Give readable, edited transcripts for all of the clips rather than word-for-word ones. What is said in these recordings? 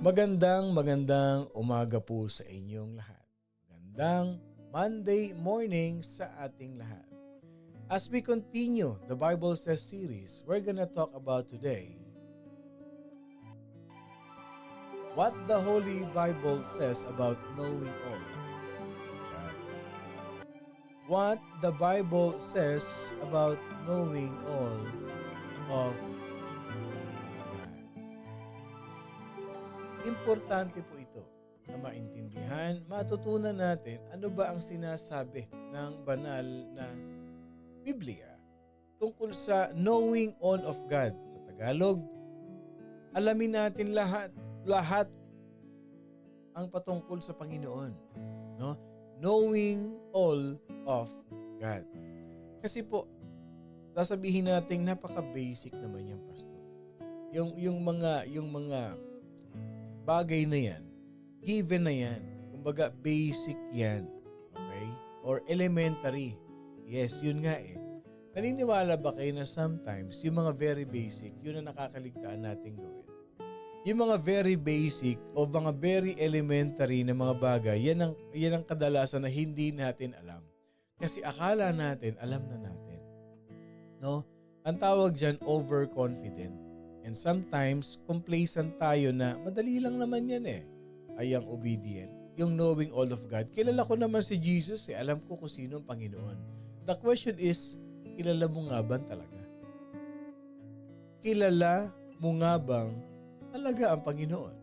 Magandang umaga po sa inyong lahat. Magandang Monday morning sa ating lahat. As we continue the Bible Says series, we're gonna talk about today what the Holy Bible says about knowing all God. What the Bible says about knowing all of God. Importante po ito na maintindihan, matutunan natin ano ba ang sinasabi ng banal na Biblia tungkol sa knowing all of God. Sa Tagalog, alamin natin lahat ang patungkol sa Panginoon. No? Knowing all of God. Kasi po, sasabihin natin napaka-basic naman yung pastor. Yung mga bagay na yan, given na yan, kumbaga basic yan. Okay? Or elementary. Yes, yun nga eh. Naniniwala ba kayo na sometimes yung mga very basic, yun ang nakakaligtaan natin gawin? Yung mga very basic o mga very elementary na mga bagay, yan ang kadalasan na hindi natin alam. Kasi akala natin, alam na natin. No? Ang tawag dyan, overconfident. And sometimes, complacent tayo na madali lang naman yan eh. Ay ang obedient. Yung knowing all of God. Kilala ko naman si Jesus eh. Alam ko kung sino ang Panginoon. The question is, kilala mo nga ba talaga? Kilala mo nga bang talaga ang Panginoon?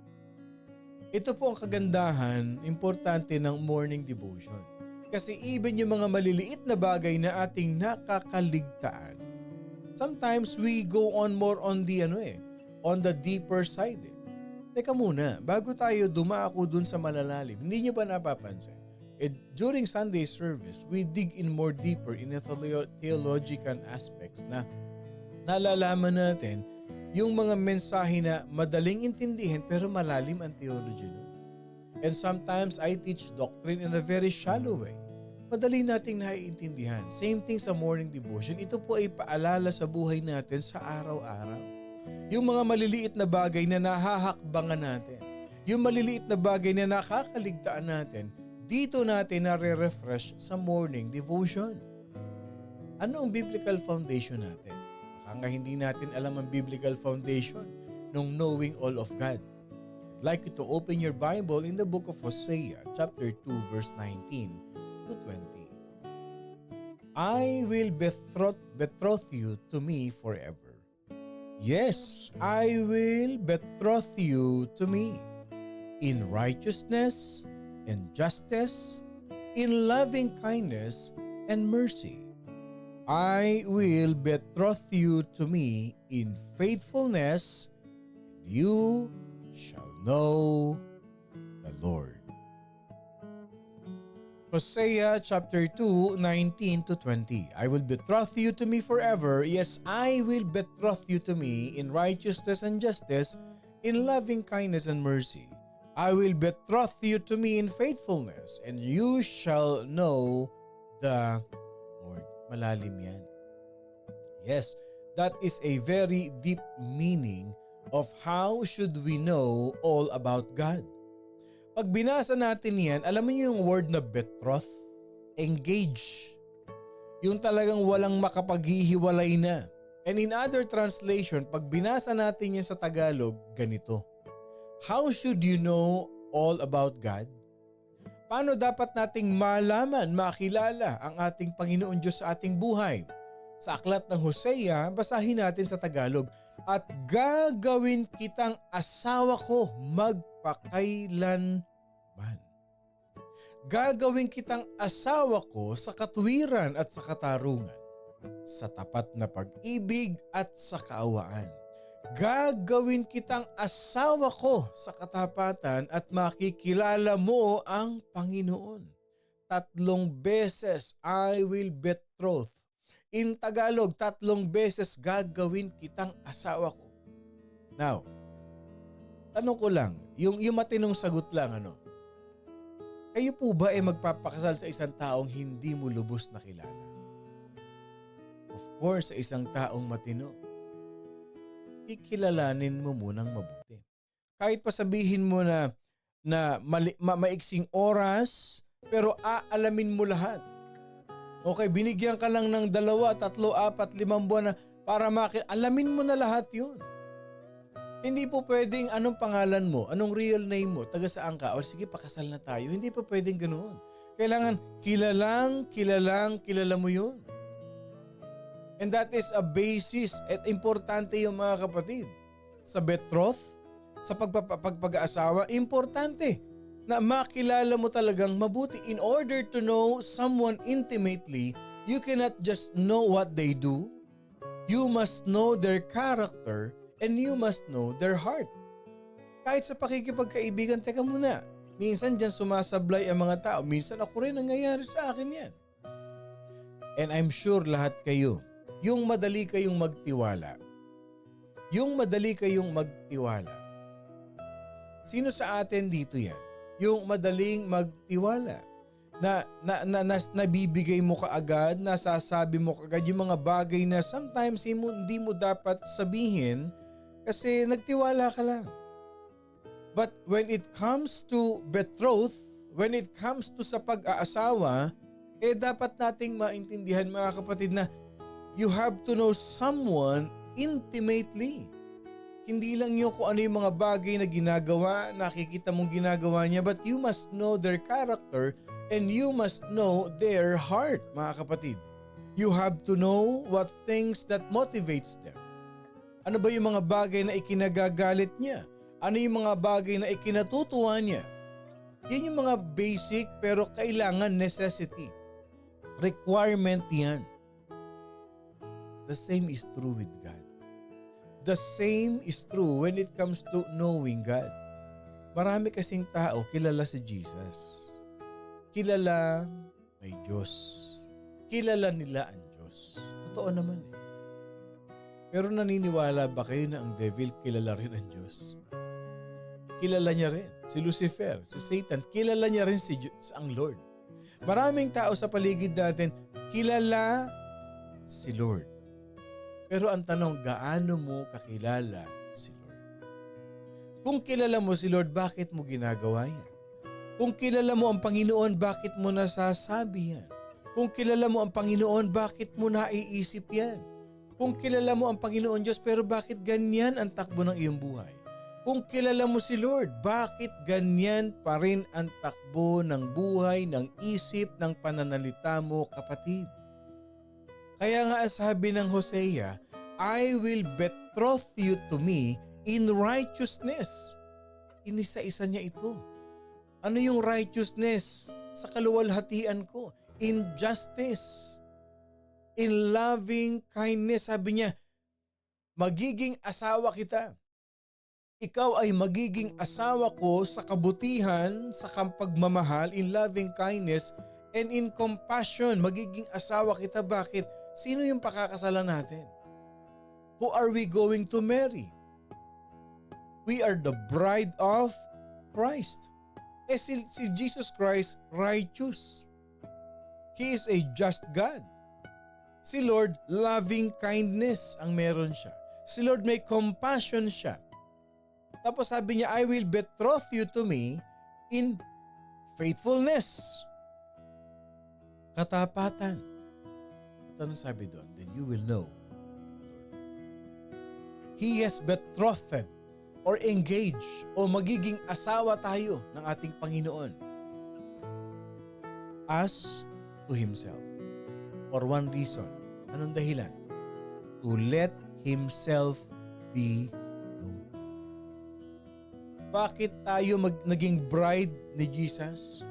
Ito po ang kagandahan, importante ng morning devotion. Kasi even yung mga maliliit na bagay na ating nakakaligtaan, sometimes we go on more on the on the deeper side eh. Teka muna, bago tayo dumako dun sa malalalim, hindi niyo ba napapansin? During Sunday service, we dig in more deeper in the theological aspects na nalalaman natin yung mga mensahe na madaling intindihin pero malalim ang theology nun. And sometimes I teach doctrine in a very shallow way. Madali nating naiintindihan. Same thing sa morning devotion. Ito po ay paalala sa buhay natin sa araw-araw. Yung mga maliliit na bagay na nahahakbangan natin. Yung maliliit na bagay na nakakaligtaan natin, dito natin nare-refresh sa morning devotion. Ano ang biblical foundation natin? Baka nga hindi natin alam ang biblical foundation ng knowing all of God. I'd like you to open your Bible in the book of Hosea, chapter 2, verse 19 to 20. I will betroth you to me forever. Yes, I will betroth you to me in righteousness and justice, in loving kindness and mercy. I will betroth you to me in faithfulness, and you shall know the Lord. Hosea chapter 2, 19 to 20. I will betroth you to me forever. Yes, I will betroth you to me in righteousness and justice, in loving kindness and mercy. I will betroth you to me in faithfulness, and you shall know the Lord. Malalim yan. Yes, that is a very deep meaning of how should we know all about God. Pag binasa natin yan, alam mo yung word na betroth? Engage. Yung talagang walang makapaghihiwalay na. And in other translation, pag binasa natin yan sa Tagalog, ganito. How should you know all about God? Paano dapat nating malaman, makilala ang ating Panginoon Diyos sa ating buhay? Sa aklat ng Hosea, basahin natin sa Tagalog. At gagawin kitang asawa ko magpakailanman. Gagawin kitang asawa ko sa katuwiran at sa katarungan, sa tapat na pag-ibig at sa kaawaan. Gagawin kitang asawa ko sa katapatan at makikilala mo ang Panginoon. 3 beses I will betroth. In Tagalog, 3 beses gagawin kitang asawa ko. Now, tanong ko lang, yung matinong sagot lang kayo po ba ay magpapakasal sa isang taong hindi mo lubos na kilala? Of course, sa isang taong matino. Kikilalanin mo munang mabuti. Kahit pa sabihin mo na maiksing oras, pero aalamin mo lahat. Okay, binigyan ka lang ng 2, 3, 4, 5 buwan na para alamin mo na lahat yun. Hindi po pwedeng anong pangalan mo, anong real name mo, taga saan ka, o sige pakasal na tayo. Hindi po pwedeng ganoon. Kailangan kilala mo yun. And that is a basis at importante yung mga kapatid. Sa betroth, sa pagpag-aasawa, importante na makilala mo talagang mabuti. In order to know someone intimately, you cannot just know what they do. You must know their character and you must know their heart. Kahit sa pakikipagkaibigan, teka muna. Minsan dyan sumasablay ang mga tao. Minsan ako rin nangyayari sa akin yan. And I'm sure lahat kayo, yung madali kayong magtiwala. Sino sa atin dito yan? Yung madaling magtiwala. Nabibigay mo kaagad, nasasabi mo kaagad yung mga bagay na sometimes hindi mo dapat sabihin kasi nagtiwala ka lang. But when it comes to betroth, when it comes to sa pag-aasawa, dapat nating maintindihan mga kapatid na you have to know someone intimately. Hindi lang yung kung ano yung mga bagay na ginagawa, nakikita mong ginagawa niya, but you must know their character and you must know their heart, mga kapatid. You have to know what things that motivates them. Ano ba yung mga bagay na ikinagagalit niya? Ano yung mga bagay na ikinatutuwa niya? Yan yung mga basic pero kailangan necessity. Requirement yan. The same is true with God. The same is true when it comes to knowing God. Marami kasing tao kilala si Jesus. Kilala may Diyos. Kilala nila ang Diyos. Totoo naman eh. Pero naniniwala ba kayo na ang devil kilala rin ang Diyos? Kilala niya rin si Lucifer, si Satan. Kilala niya rin si Diyos, ang Lord. Maraming tao sa paligid natin kilala si Lord. Pero ang tanong, gaano mo kakilala si Lord? Kung kilala mo si Lord, bakit mo ginagawa yan? Kung kilala mo ang Panginoon, bakit mo nasasabi yan? Kung kilala mo ang Panginoon, bakit mo naiisip yan? Kung kilala mo ang Panginoon Diyos, pero bakit ganyan ang takbo ng iyong buhay? Kung kilala mo si Lord, bakit ganyan pa rin ang takbo ng buhay, ng isip, ng pananalita mo, kapatid? Kaya nga sabi ng Hosea, I will betroth you to me in righteousness. Inisa-isa niya ito. Ano yung righteousness? Sa kaluwalhatian ko. In justice. In loving kindness. Sabi niya, magiging asawa kita. Ikaw ay magiging asawa ko sa kabutihan, sa pagmamahal, in loving kindness, and in compassion. Magiging asawa kita. Bakit? Sino yung pakakasalan natin? Who are we going to marry? We are the bride of Christ. Si Jesus Christ, righteous. He is a just God. Si Lord, loving kindness ang meron siya. Si Lord may compassion siya. Tapos sabi niya, I will betroth you to me in faithfulness. Katapatan. At anong sabi doon? Then you will know. He has betrothed or engaged o magiging asawa tayo ng ating Panginoon as to Himself. For one reason. Anong dahilan? To let Himself be known. Bakit tayo naging bride ni Jesus?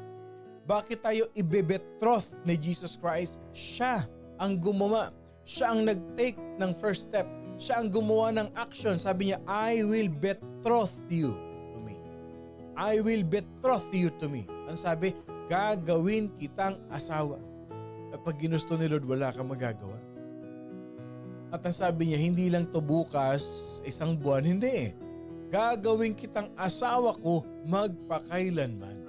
Bakit tayo ibebetroth ni Jesus Christ? Siya ang gumawa. Siya ang nag-take ng first step. Siya ang gumawa ng action. Sabi niya, I will betroth you to me. I will betroth you to me. Ang sabi, gagawin kitang asawa. At pag ginusto ni Lord, wala kang magagawa. At ang sabi niya, hindi lang to bukas, isang buwan, hindi eh. Gagawin kitang asawa ko magpakailanman.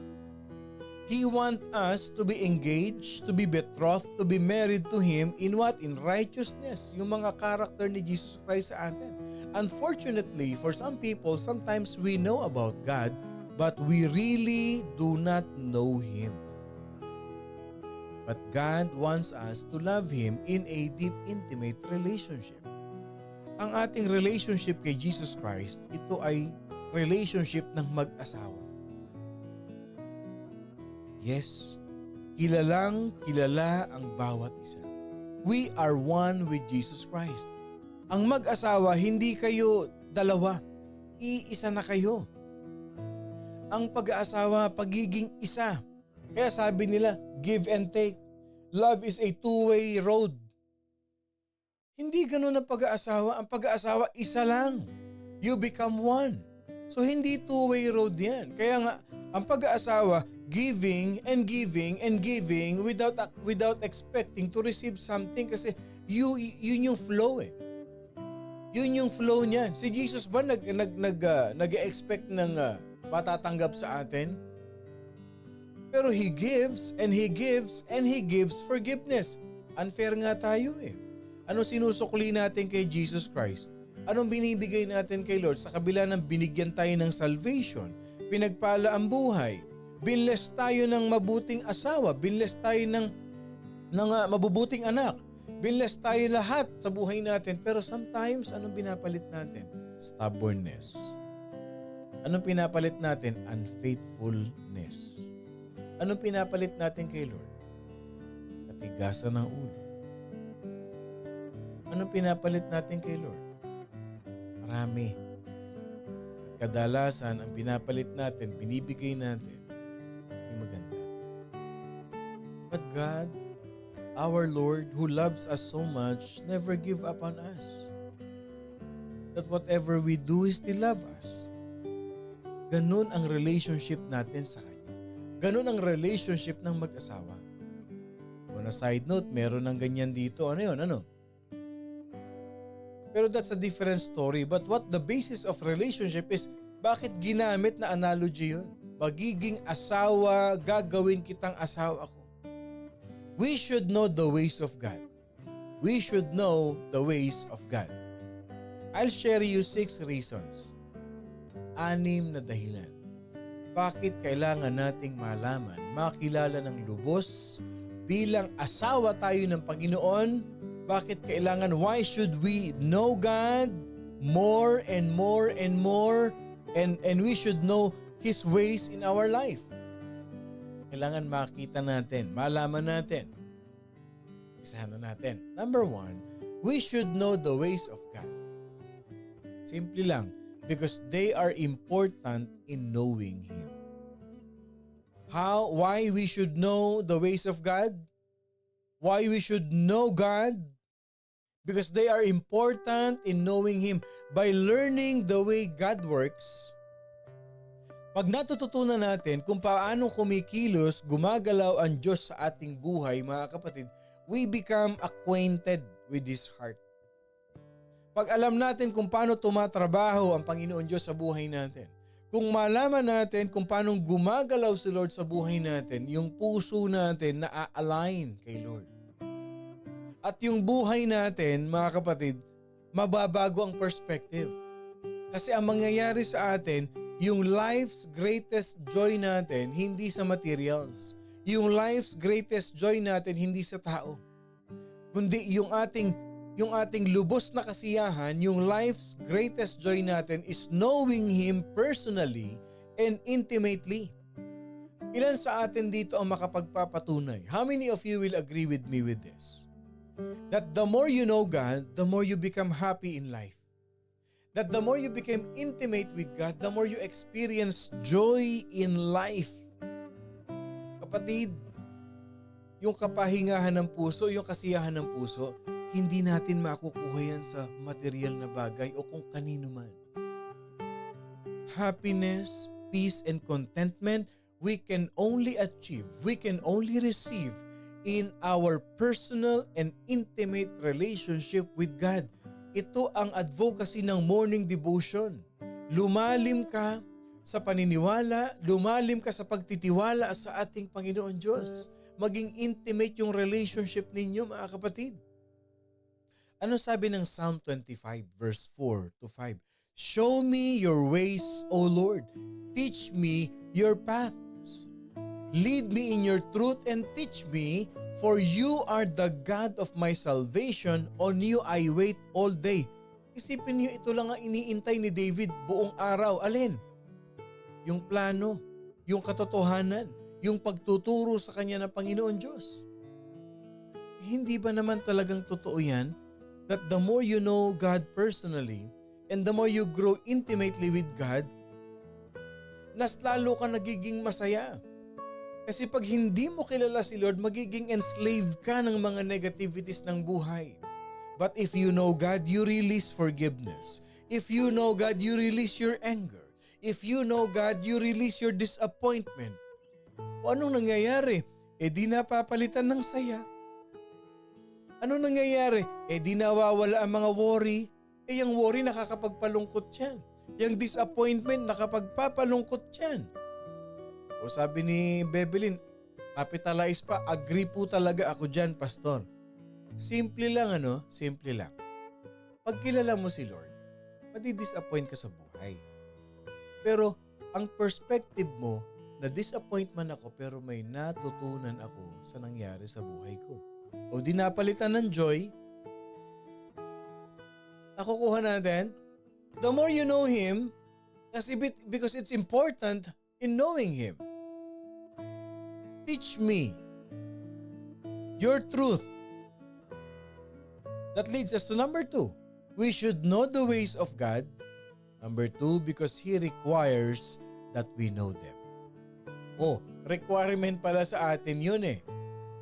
He want us to be engaged, to be betrothed, to be married to Him in what? In righteousness. Yung mga karakter ni Jesus Christ sa atin. Unfortunately, for some people, sometimes we know about God, but we really do not know Him. But God wants us to love Him in a deep, intimate relationship. Ang ating relationship kay Jesus Christ, ito ay relationship ng mag-asawa. Yes, kilalang kilala ang bawat isa. We are one with Jesus Christ. Ang mag-asawa, hindi kayo dalawa. Iisa na kayo. Ang pag-aasawa, pagiging isa. Kaya sabi nila, give and take. Love is a two-way road. Hindi ganun ang pag-aasawa. Ang pag-aasawa, isa lang. You become one. So hindi two-way road yan. Kaya nga, ang pag-aasawa, giving and giving and giving without expecting to receive something kasi yun yung flow eh. Yun yung flow niyan. Si Jesus ba nag-expect ng matatanggap sa atin? Pero He gives and He gives and He gives forgiveness. Unfair nga tayo eh. Anong sinusukli natin kay Jesus Christ? Anong binibigay natin kay Lord sa kabila ng binigyan tayo ng salvation? Pinagpala ang buhay. Binless tayo ng mabuting asawa. Binless tayo ng mabubuting anak. Binless tayo lahat sa buhay natin. Pero sometimes, anong pinapalit natin? Stubbornness. Anong pinapalit natin? Unfaithfulness. Anong pinapalit natin kay Lord? Katigasan ng ulo. Anong pinapalit natin kay Lord? Marami. At kadalasan, ang pinapalit natin, binibigay natin, hindi maganda. But God, our Lord, who loves us so much, never give up on us. That whatever we do, He still love us. Ganun ang relationship natin sa Kanya. Ganun ang relationship ng mag-asawa. On a side note, meron ng ganyan dito. Ano yun? Ano? Pero that's a different story. But what the basis of relationship is, bakit ginamit na analogy yun? Magiging asawa, gagawin kitang asawa ko. We should know the ways of God. We should know the ways of God. I'll share you 6 reasons. 6 na dahilan. Bakit kailangan nating malaman, makilala ng lubos, bilang asawa tayo ng Panginoon, bakit kailangan, why should we know God more and more and more, and we should know His ways in our life. Kailangan makita natin, malaman natin. Isahan na natin. Number 1, we should know the ways of God. Simple lang, because they are important in knowing Him. Why we should know the ways of God? Why we should know God? Because they are important in knowing Him. By learning the way God works, pag natututunan natin kung paano kumikilos, gumagalaw ang Diyos sa ating buhay, mga kapatid, we become acquainted with His heart. Pag alam natin kung paano tumatrabaho ang Panginoon Diyos sa buhay natin, kung malaman natin kung paano gumagalaw si Lord sa buhay natin, yung puso natin na a-align kay Lord. At yung buhay natin, mga kapatid, mababago ang perspective. Kasi ang mangyayari sa atin, yung life's greatest joy natin, hindi sa materials. Yung life's greatest joy natin, hindi sa tao. Kundi yung ating lubos na kasiyahan, yung life's greatest joy natin is knowing Him personally and intimately. Ilan sa atin dito ang makapagpapatunay? How many of you will agree with me with this? That the more you know God, the more you become happy in life. That the more you become intimate with God, the more you experience joy in life. Kapatid, yung kapahingahan ng puso, yung kasiyahan ng puso, hindi natin makukuha yan sa material na bagay o kung kanino man. Happiness, peace, and contentment, we can only achieve, we can only receive in our personal and intimate relationship with God. Ito ang advocacy ng morning devotion. Lumalim ka sa paniniwala, lumalim ka sa pagtitiwala sa ating Panginoon Diyos. Maging intimate yung relationship ninyo, mga kapatid. Ano sabi ng Psalm 25 verse 4 to 5? Show me your ways, O Lord. Teach me your paths. Lead me in your truth and teach me, for you are the God of my salvation. On you I wait all day. Isipin niyo, ito lang ang iniintay ni David buong araw. Alin? Yung plano, yung katotohanan, yung pagtuturo sa kanya ng Panginoon Diyos. Hindi ba naman talagang totoo yan? That the more you know God personally and the more you grow intimately with God, mas lalo ka nagiging masaya. Kasi pag hindi mo kilala si Lord, magiging enslaved ka ng mga negativities ng buhay. But if you know God, you release forgiveness. If you know God, you release your anger. If you know God, you release your disappointment. O anong nangyayari? Di napapalitan ng saya. Ano nangyayari? Di nawawala ang mga worry. Yung worry nakakapagpalungkot yan. Yung disappointment nakapagpapalungkot yan. O sabi ni Bebelin, capitalize pa, agree po talaga ako dyan, Pastor. Simple lang simple lang. Pag kilala mo si Lord, madi-disappoint ka sa buhay. Pero ang perspective mo, na disappoint man ako pero may natutunan ako sa nangyari sa buhay ko. O di napalitan ng joy, nakukuha natin, the more you know Him, kasi because it's important in knowing Him. Teach me your truth. That leads us to number 2. We should know the ways of God. Number 2, because He requires that we know them. Requirement pala sa atin yun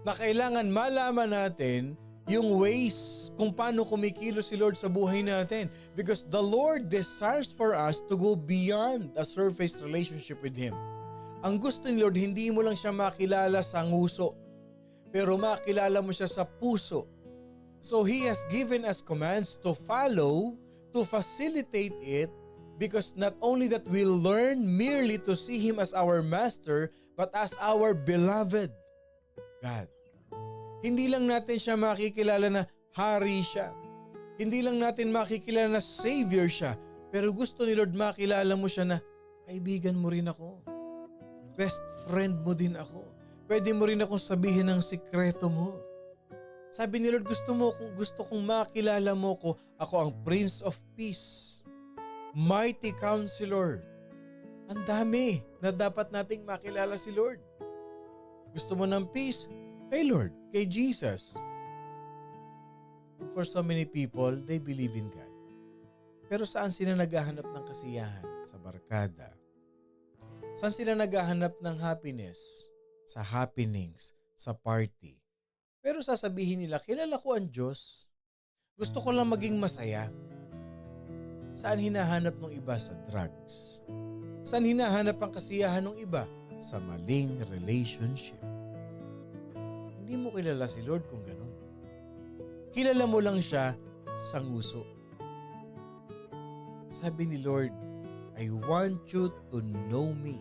na kailangan malaman natin yung ways kung paano kumikilos si Lord sa buhay natin. Because the Lord desires for us to go beyond a surface relationship with Him. Ang gusto ni Lord, hindi mo lang siya makilala sa nguso, pero makilala mo siya sa puso. So He has given us commands to follow, to facilitate it, because not only that we'll learn merely to see Him as our Master, but as our beloved God. Hindi lang natin siya makikilala na hari siya. Hindi lang natin makikilala na Savior siya. Pero gusto ni Lord makilala mo siya na kaibigan mo rin ako. Best friend mo din ako. Pwede mo rin akong sabihin ng sikreto mo. Sabi ni Lord, gusto kong makilala mo ko. Ako ang Prince of Peace. Mighty Counselor. Ang dami na dapat nating makilala si Lord. Gusto mo ng peace? Kay Lord, kay Jesus. And for so many people, they believe in God. Pero saan sila naghahanap ng kasiyahan? Sa barkada. Saan sila naghahanap ng happiness? Sa happenings, sa party. Pero sasabihin nila, kilala ko ang Diyos. Gusto ko lang maging masaya. Saan hinahanap ng iba? Sa drugs. Saan hinahanap ang kasiyahan ng iba? Sa maling relationship. Hindi mo kilala si Lord kung ganun. Kilala mo lang siya sa nguso. Sabi ni Lord, I want you to know me.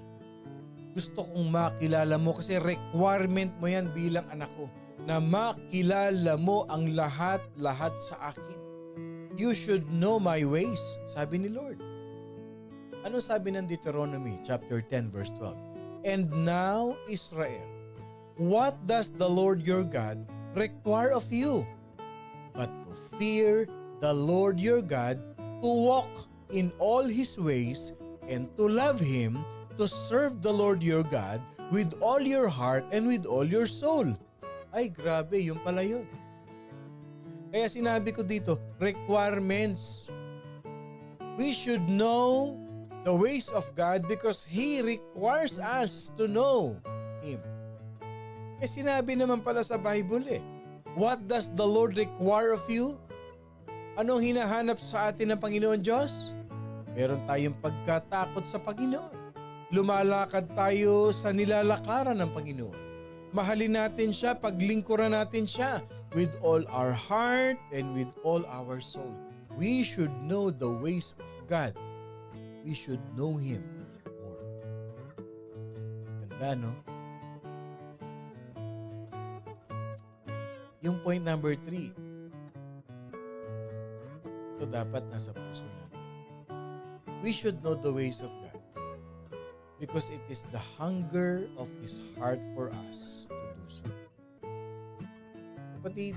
Gusto kong makilala mo kasi requirement mo yan bilang anak ko na makilala mo ang lahat-lahat sa akin. You should know my ways, sabi ni Lord. Ano sabi ng Deuteronomy chapter 10 verse 12? And now, Israel, what does the Lord your God require of you? But to fear the Lord your God, to walk in all His ways, and to love Him, to serve the Lord your God with all your heart and with all your soul. Ay, grabe, yung pala yun. Kaya sinabi ko dito, requirements. We should know the ways of God because He requires us to know Him. Sinabi naman pala sa Bible what does the Lord require of you? Anong hinahanap sa atin ng Panginoon Diyos? Meron tayong pagkatakot sa Panginoon. Lumalakad tayo sa nilalakaran ng Panginoon. Mahalin natin siya, paglingkuran natin siya with all our heart and with all our soul. We should know the ways of God. We should know Him more. Ganda, no? Yung point number 3. dapat nasa puso natin. We should know the ways of God because it is the hunger of His heart for us to do so. Kapatid,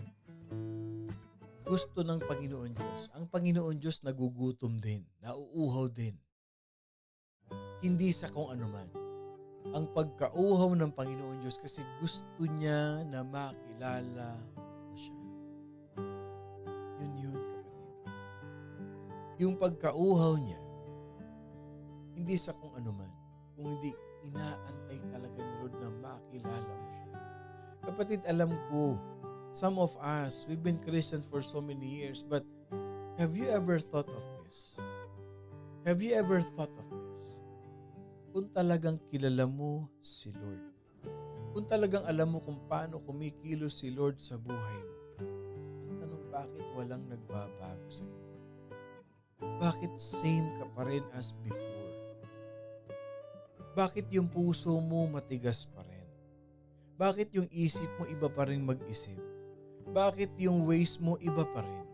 gusto ng Panginoon Diyos. Ang Panginoon Diyos nagugutom din, nauuhaw din. Hindi sa kung ano man. Ang pagkauhaw ng Panginoon Diyos kasi gusto niya na makilala mo siya. Yun, kapatid. Yung pagkauhaw niya, hindi sa kung ano man, kung hindi inaantay talaga ni Lord na makilala mo siya. Kapatid, alam ko, some of us, we've been Christians for so many years, but have you ever thought of this? Have you ever thought of this? Kung talagang kilala mo si Lord, kung talagang alam mo kung paano kumikilos si Lord sa buhay mo, ang tanong, bakit walang nagbabago sa iyo? Bakit same ka pa rin as before? Bakit yung puso mo matigas pa rin? Bakit yung isip mo iba pa rin mag-isip? Bakit yung ways mo iba pa rin?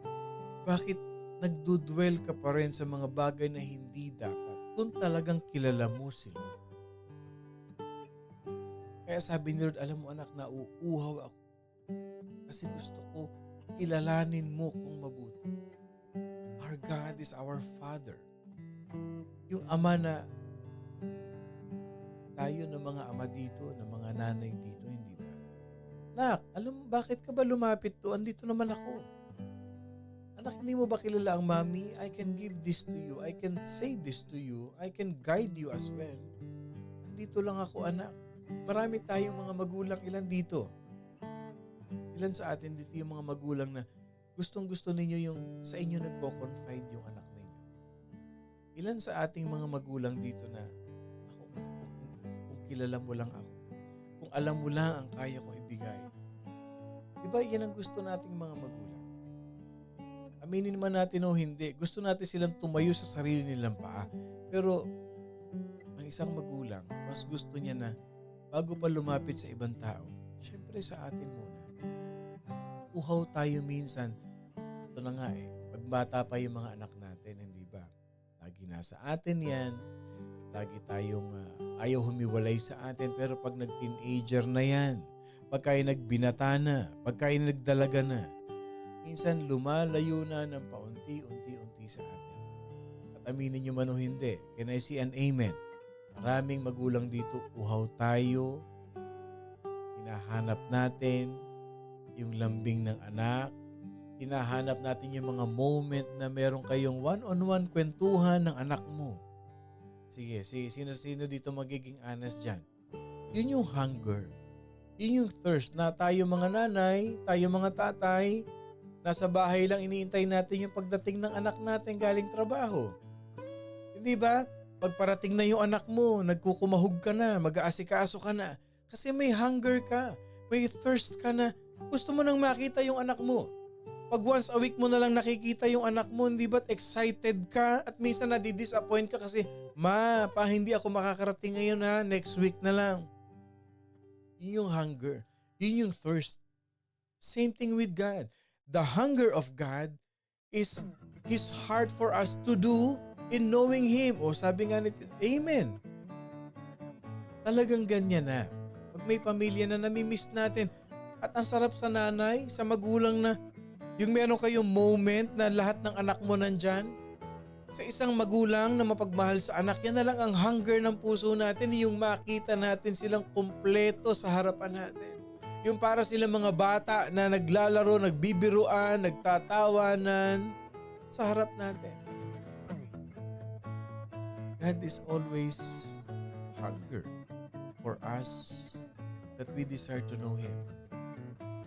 Bakit nagdudwell ka pa rin sa mga bagay na hindi dapat? Kung talagang kilala mo si Lord. Kaya sabi ni Lord, alam mo anak, nauuhaw ako. Kasi gusto ko kilalanin mo kung mabuti. Our God is our Father. Yung Ama na tayo ng mga ama dito, ng mga nanay dito, hindi ba? Nak, alam mo bakit ka ba lumapit to? Andito naman ako. Anak, hindi mo ba kilala ang mami? I can give this to you. I can say this to you. I can guide you as well. Andito lang ako, anak. Marami tayong mga magulang. Ilan dito? Ilan sa atin dito yung mga magulang na gustong-gusto ninyo yung sa inyo nagko-confide yung anak ninyo? Ilan sa ating mga magulang dito na ako, kung kilala mo lang ako, kung alam mo lang ang kaya kong ibigay. Diba yan ang gusto nating mga magulang? Aminin man natin o hindi, gusto natin silang tumayo sa sarili nilang paa. Pero ang isang magulang, mas gusto niya na bago pa lumapit sa ibang tao, syempre sa atin muna. Uhaw tayo minsan. Ito na nga pag bata pa yung mga anak natin, hindi ba? Lagi nasa atin yan. Lagi tayong ayaw humiwalay sa atin. Pero pag nag-teenager na yan, pagka nagbinata na, pagka nagdalaga na, minsan lumalayo na ng paunti-unti sa atin. At aminin nyo man o hindi, can I see an amen? Maraming magulang dito, uhaw tayo, hinahanap natin yung lambing ng anak, hinahanap natin yung mga moment na meron kayong one-on-one kwentuhan ng anak mo. Sige, sino dito magiging honest dyan? Yun yung hunger. Yun yung thirst na tayo mga nanay, tayo mga tatay, nasa bahay lang iniintay natin yung pagdating ng anak natin galing trabaho. Hindi ba? Pagparating na yung anak mo, nagkukumahog ka na, mag-aasikaso ka na. Kasi may hunger ka, may thirst ka na. Gusto mo nang makita yung anak mo. Pag once a week mo na lang nakikita yung anak mo, hindi ba't excited ka? At minsan nadi-disappoint ka kasi, Ma, hindi ako makakarating ngayon ha, next week na lang. Yun yung hunger. Yun yung thirst. Same thing with God. The hunger of God is His heart for us to do in knowing Him. O sabi nga nito, amen. Talagang ganyan na. Pag may pamilya na namimiss natin, at ang sarap sa nanay, sa magulang na, yung meron kayong moment na lahat ng anak mo nandyan, sa isang magulang na mapagmahal sa anak, yan na lang ang hunger ng puso natin, yung makita natin silang kumpleto sa harapan natin. Yung para silang mga bata na naglalaro, nagbibiruan, nagtatawanan sa harap natin. God is always hunger for us that we desire to know Him.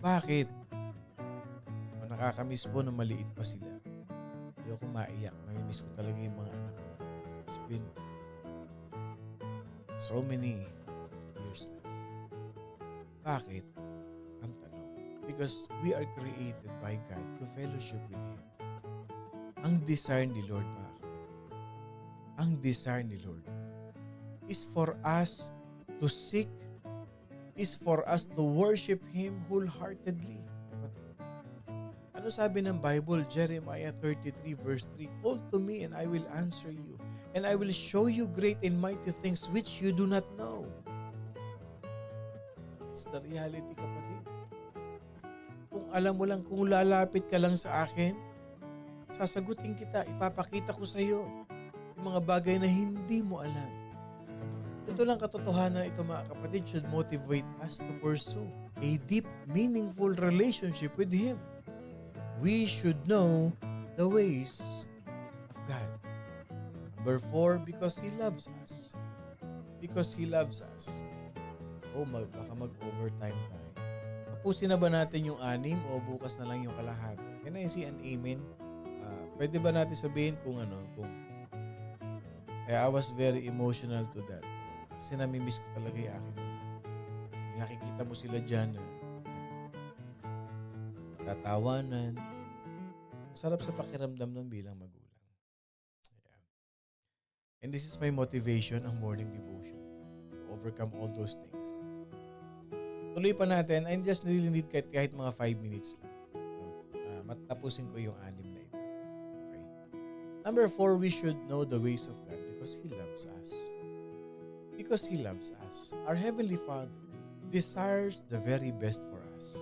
Bakit? Nakakamiss po nung maliit pa sila. Hindi ako maiyak. Namimiss ko talaga yung mga anak ko. It's been so many years na. Bakit? Ang tanong. Because we are created by God to fellowship with Him. Ang desire ni Lord, mga kapatid, ang desire ni Lord is for us to seek, is for us to worship Him wholeheartedly. Ano sabi ng Bible? Jeremiah 33 verse 3, "Call to me and I will answer you, and I will show you great and mighty things which you do not know." It's the reality, kapatid. Kung alam mo lang, kung lalapit ka lang sa akin, sasagutin kita, ipapakita ko sa iyo yung mga bagay na hindi mo alam. Ito lang katotohanan, ito mga kapatid, should motivate us to pursue a deep, meaningful relationship with Him. We should know the ways of God. Number 4, because He loves us. Because He loves us. Baka mag-overtime tayo. Tapusin na ba natin yung 6 o bukas na lang yung kalahati? Can I see an amen? Pwede ba natin sabihin kung I was very emotional to that. Kasi namimiss ko talaga yung akin. Nakikita mo sila dyan. Tatawanan. Masarap sa pakiramdam ng bilang magulang. Ayan. And this is my motivation, ang morning devotion. To overcome all those things. Tuloy pa natin. I just really need kahit mga 5 minutes lang. Matapusin ko yung 6 na ito. Okay. Number 4, we should know the ways of God because He loves us. Because He loves us. Our Heavenly Father desires the very best for us.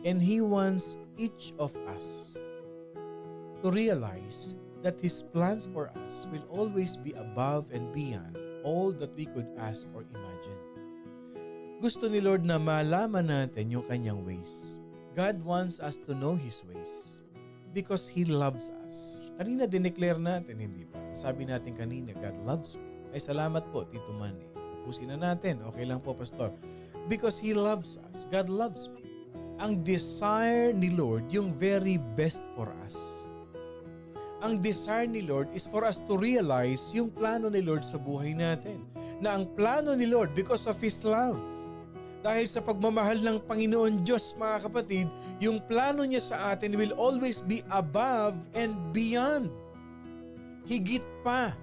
And He wants each of us to realize that His plans for us will always be above and beyond all that we could ask or imagine. Gusto ni Lord na malaman natin yung Kanyang ways. God wants us to know His ways because He loves us. Kanina dineclare natin, hindi ba? Sabi natin kanina, God loves me. Ay salamat po, Tito Manny. Tapusin na natin. Okay lang po, Pastor. Because He loves us. God loves me. Ang desire ni Lord, yung very best for us. Ang desire ni Lord is for us to realize yung plano ni Lord sa buhay natin. Na ang plano ni Lord, because of His love, dahil sa pagmamahal ng Panginoon Diyos, mga kapatid, yung plano niya sa atin will always be above and beyond. Higit pa.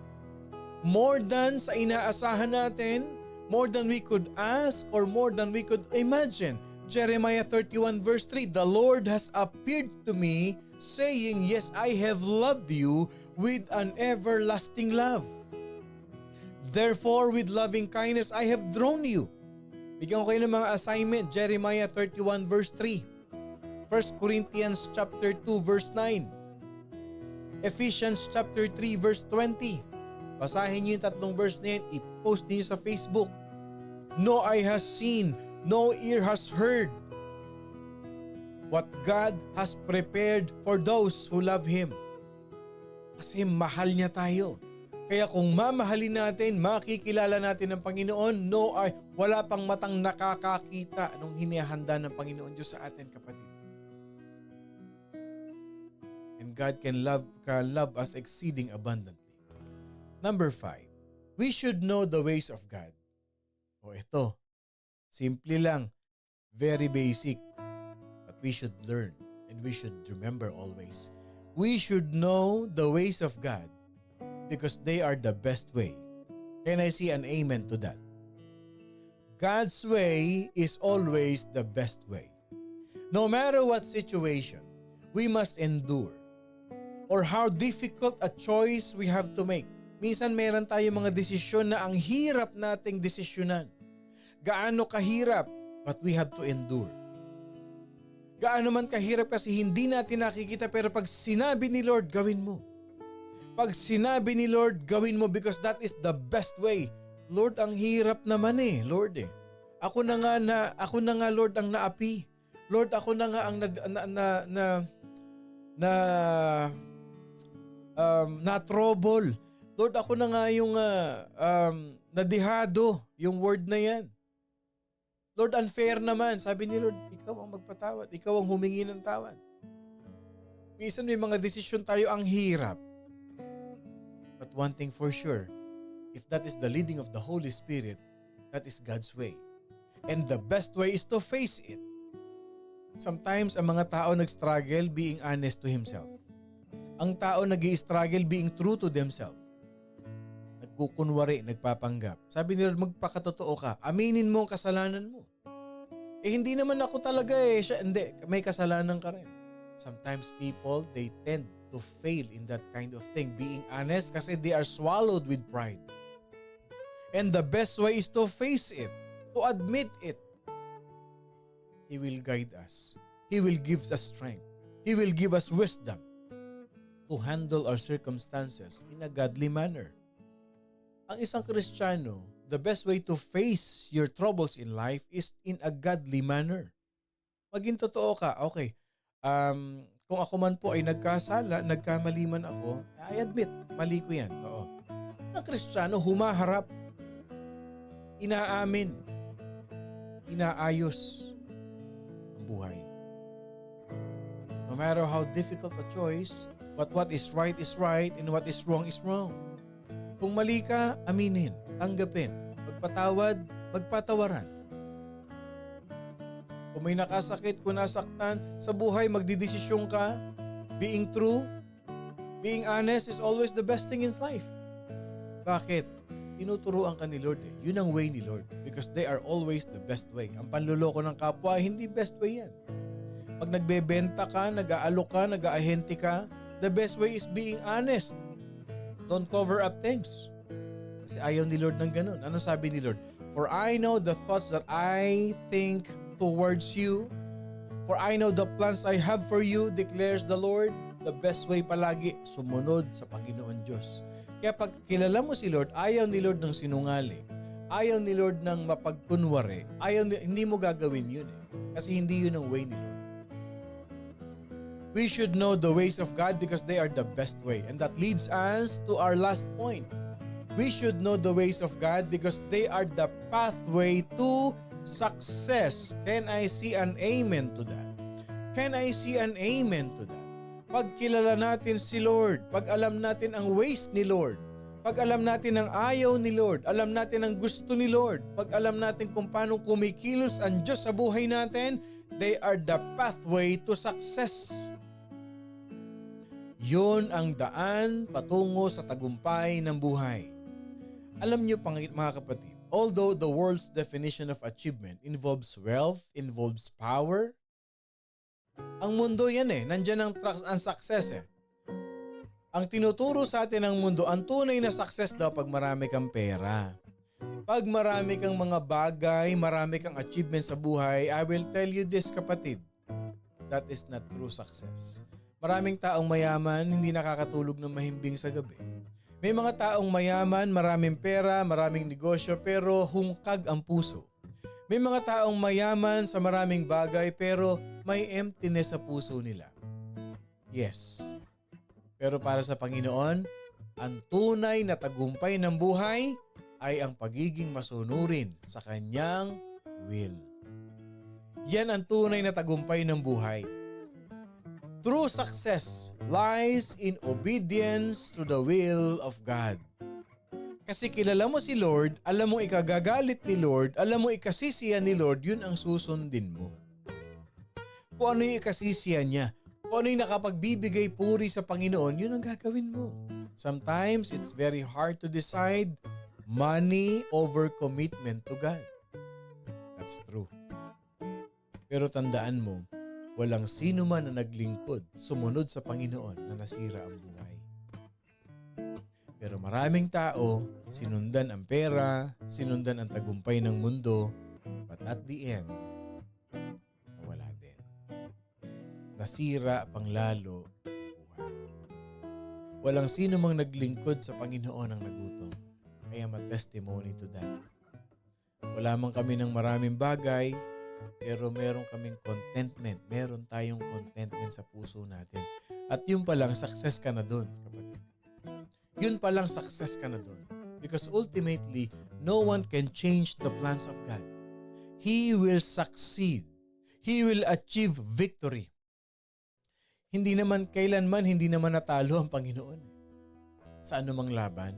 More than sa inaasahan natin, more than we could ask or more than we could imagine. Jeremiah 31 verse 3, "The Lord has appeared to me, saying, Yes, I have loved you with an everlasting love. Therefore, with loving kindness, I have drawn you." Bigyan ko kayo ng mga assignment. Jeremiah 31 verse 3. 1 Corinthians chapter 2 verse 9. Ephesians chapter 3 verse 20. Basahin niyo yung 3 verse na yan. I-post niyo sa Facebook. "No eye has seen, no ear has heard what God has prepared for those who love Him." Kasi mahal niya tayo. Kaya kung mamahalin natin, makikilala natin ng Panginoon, wala pang matang nakakakita nung hinihanda ng Panginoon Diyos sa atin, kapatid. And God can love us exceeding abundantly. Number 5, we should know the ways of God. Ito, simple lang, very basic, but we should learn and we should remember always. We should know the ways of God because they are the best way. Can I see an amen to that? God's way is always the best way. No matter what situation we must endure or how difficult a choice we have to make. Minsan meron tayong mga desisyon na ang hirap nating desisyonan. Gaano kahirap, but we have to endure. Gaano man kahirap kasi hindi natin nakikita, pero pag sinabi ni Lord, gawin mo. Pag sinabi ni Lord, gawin mo because that is the best way. Lord, ang hirap naman Lord Ako na nga Lord ang naapi. Lord, ako na nga ang na trouble. Lord, ako na nga yung nadihado, yung word na yan. Lord, unfair naman. Sabi ni Lord, ikaw ang magpatawad. Ikaw ang humingi ng tawad. Minsan may mga desisyon tayo ang hirap. But one thing for sure, if that is the leading of the Holy Spirit, that is God's way. And the best way is to face it. Sometimes ang mga tao nag-struggle being honest to himself. Ang tao nag-i-struggle being true to themselves. Nagkukunwari, nagpapanggap. Sabi ni Lord, magpakatotoo ka. Aminin mo ang kasalanan mo. Hindi naman ako talaga Siya, hindi, may kasalanan ka rin. Sometimes people, they tend to fail in that kind of thing. Being honest kasi they are swallowed with pride. And the best way is to face it, to admit it. He will guide us. He will give us strength. He will give us wisdom to handle our circumstances in a godly manner. Ang isang Kristiyano, the best way to face your troubles in life is in a godly manner. Maging totoo ka, okay, kung ako man po ay nagkasala, nagkamali man ako, I admit, mali ko yan. Oo. Ang Kristiyano, humaharap, inaamin, inaayos ang buhay. No matter how difficult a choice, but what is right and what is wrong. Kung mali ka, aminin, tanggapin, magpatawad, magpatawaran. Kung may nakasakit, kung nasaktan, sa buhay magdidesisyon ka, being true, being honest is always the best thing in life. Bakit? Tinuturuan ka ni Lord eh. Yun ang way ni Lord because they are always the best way. Ang panluloko ng kapwa, hindi best way yan. Pag nagbebenta ka, nag-aalok ka, nag-aahente ka, the best way is being honest. Don't cover up things. Kasi ayaw ni Lord ng ganun. Ano sabi ni Lord? For I know the thoughts that I think towards you. For I know the plans I have for you, declares the Lord. The best way palagi, sumunod sa Panginoon Diyos. Kaya pag kilala mo si Lord, ayaw ni Lord ng sinungaling. Ayaw ni Lord ng mapagkunwari. Hindi mo gagawin yun eh. Kasi hindi yun ang way ni Lord. We should know the ways of God because they are the best way. And that leads us to our last point. We should know the ways of God because they are the pathway to success. Can I see an amen to that? Can I see an amen to that? Pag kilala natin si Lord, pag alam natin ang ways ni Lord, pag alam natin ang ayaw ni Lord, alam natin ang gusto ni Lord, pag alam natin kung paano kumikilos ang Diyos sa buhay natin, they are the pathway to success. Yun ang daan patungo sa tagumpay ng buhay. Alam niyo mga kapatid, although the world's definition of achievement involves wealth, involves power, ang mundo yan eh, nandyan ang success eh. Ang tinuturo sa atin ng mundo, ang tunay na success daw pag marami kang pera. Pag marami kang mga bagay, marami kang achievement sa buhay, I will tell you this kapatid, that is not true success. Maraming taong mayaman, hindi nakakatulog ng mahimbing sa gabi. May mga taong mayaman, maraming pera, maraming negosyo, pero hungkag ang puso. May mga taong mayaman sa maraming bagay, pero may emptiness sa puso nila. Yes. Pero para sa Panginoon, ang tunay na tagumpay ng buhay ay ang pagiging masunurin sa Kanyang will. Yan ang tunay na tagumpay ng buhay. True success lies in obedience to the will of God. Kasi kilala mo si Lord, alam mo ikagagalit ni Lord, alam mo ikasisiyan ni Lord, yun ang susundin mo. Kung ano yung ikasisiyan niya, kung ano yung nakapagbibigay puri sa Panginoon, yun ang gagawin mo. Sometimes it's very hard to decide money over commitment to God. That's true. Pero tandaan mo, walang sino man na naglingkod, sumunod sa Panginoon na nasira ang buhay. Pero maraming tao, sinundan ang pera, sinundan ang tagumpay ng mundo, but at the end, nawala din. Nasira pang lalo ang buhay. Walang sino mang naglingkod sa Panginoon ang nagutom. I am a testimony to that. Wala man kami ng maraming bagay, pero meron kaming contentment. Meron tayong contentment sa puso natin. At yun palang success ka na dun, kapatid. Yun palang success ka na dun. Because ultimately, no one can change the plans of God. He will succeed. He will achieve victory. Hindi naman kailanman, hindi naman natalo ang Panginoon. Sa anumang laban,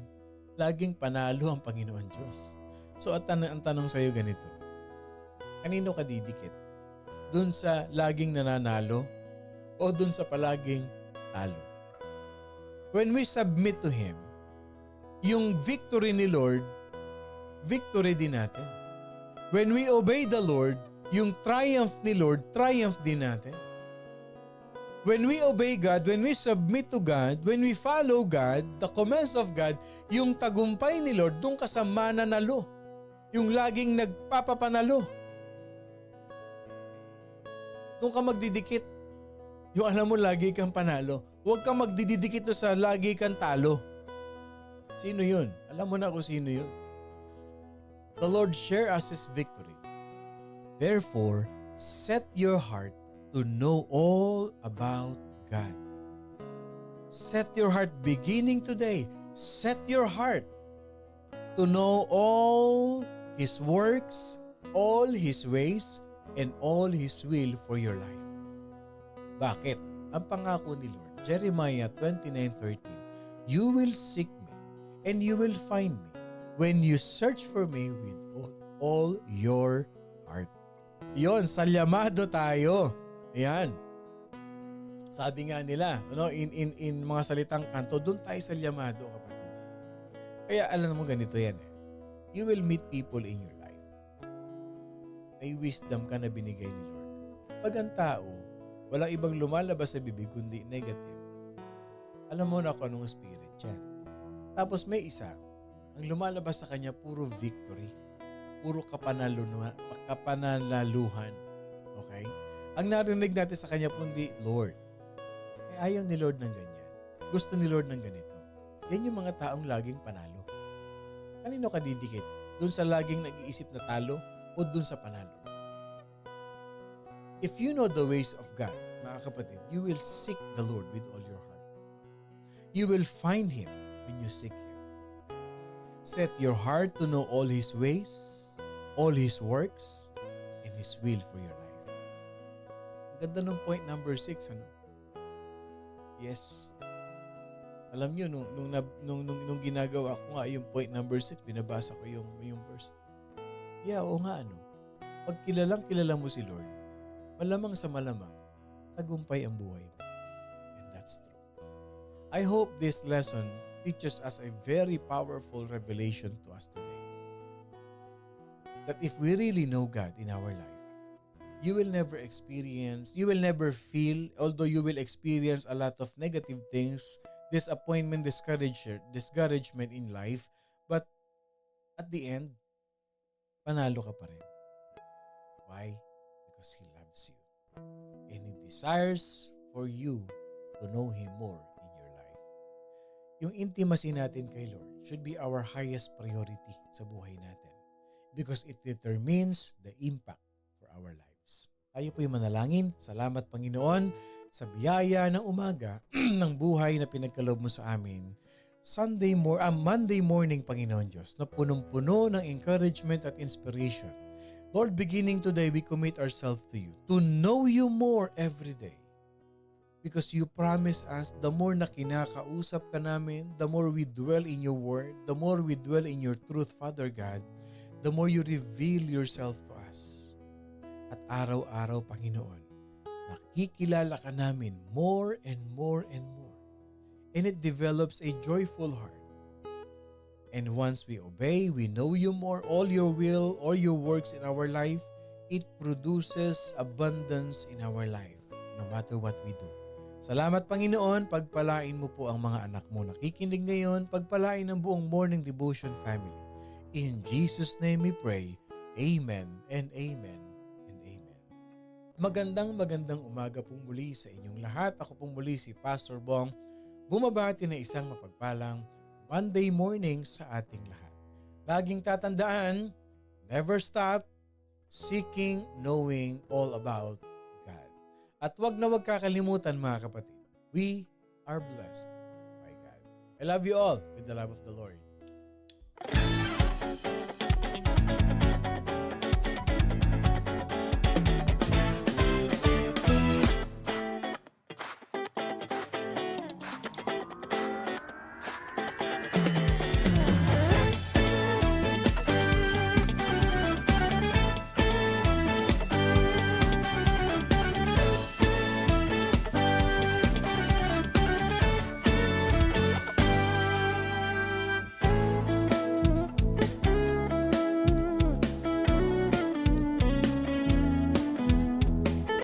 laging panalo ang Panginoon Diyos. So at ang tanong sa iyo ganito, kanino ka didikit? Dun sa laging nananalo o dun sa palaging talo? When we submit to Him, yung victory ni Lord, victory din natin. When we obey the Lord, yung triumph ni Lord, triumph din natin. When we obey God, when we submit to God, when we follow God, the commands of God, yung tagumpay ni Lord, doon ka sa mananalo. Yung laging nagpapapanalo. Doon ka magdidikit. Yung alam mo lagi kang panalo. Huwag kang magdidikit doon sa lagi kang talo. Sino yun? Alam mo na kung sino yun. The Lord share us His victory. Therefore, set your heart to know all about God. Set your heart beginning today. Set your heart to know all His works, all His ways, and all His will for your life. Bakit? Ang pangako ni Lord, Jeremiah 29:13, you will seek me and you will find me when you search for me with all your heart. Yon, salyamado tayo. Ayan. Sabi nga nila, in mga salitang kanto, doon tayo salyamado, kapatid. Kaya alam mo ganito yan eh. You will meet people in your life. May wisdom ka na binigay ni Lord. Pag ang tao, walang ibang lumalabas sa bibig kundi negative. Alam mo na kung anong spirit yan. Tapos may isa, ang lumalabas sa kanya puro victory. Puro kapananaluhan. Okay? Ang narinig natin sa kanya kundi Lord. Ayaw ni Lord ng ganyan. Gusto ni Lord ng ganito. Yan yung mga taong laging panalo. Kanino ka didikit? Doon sa laging nag-iisip na talo o doon sa panalo? If you know the ways of God, mga kapatid, you will seek the Lord with all your heart. You will find Him when you seek Him. Set your heart to know all His ways, all His works, and His will for your life. Ang ganda ng point number 6, ano? Yes. Alam niyo, nung ginagawa ko nga yung point number 6, binabasa ko yung verse. Yeah, oo nga, ano? Pag kilala mo si Lord, malamang sa malamang, tagumpay ang buhay mo. And that's true. I hope this lesson teaches us a very powerful revelation to us today. That if we really know God in our life, you will never feel, although you will experience a lot of negative things, disappointment, discouragement in life, but at the end, panalo ka pa rin. Why? Because He loves you. And He desires for you to know Him more in your life. Yung intimacy natin kay Lord should be our highest priority sa buhay natin because it determines the impact for our lives. Tayo po'y manalangin. Salamat, Panginoon, sa biyaya ng umaga ng buhay na pinagkaloob mo sa amin. Monday morning, Panginoon Diyos, na punong-puno ng encouragement at inspiration. Lord, beginning today, we commit ourselves to you to know you more every day. Because you promise us, the more na kinakausap ka namin, the more we dwell in your word, the more we dwell in your truth, Father God, the more you reveal yourself to us. At araw-araw, Panginoon, nakikilala ka namin more and more and more. And it develops a joyful heart. And once we obey, we know you more, all your will, all your works in our life, it produces abundance in our life, no matter what we do. Salamat, Panginoon, pagpalain mo po ang mga anak mo nakikinig ngayon, pagpalain ang buong Morning Devotion family. In Jesus' name we pray. Amen and amen. Magandang umaga pong muli sa inyong lahat. Ako pong muli si Pastor Bong, bumabati na isang mapagpalang Monday morning sa ating lahat. Laging tatandaan, never stop seeking, knowing all about God. At wag na wag kakalimutan, mga kapatid, we are blessed by God. I love you all with the love of the Lord.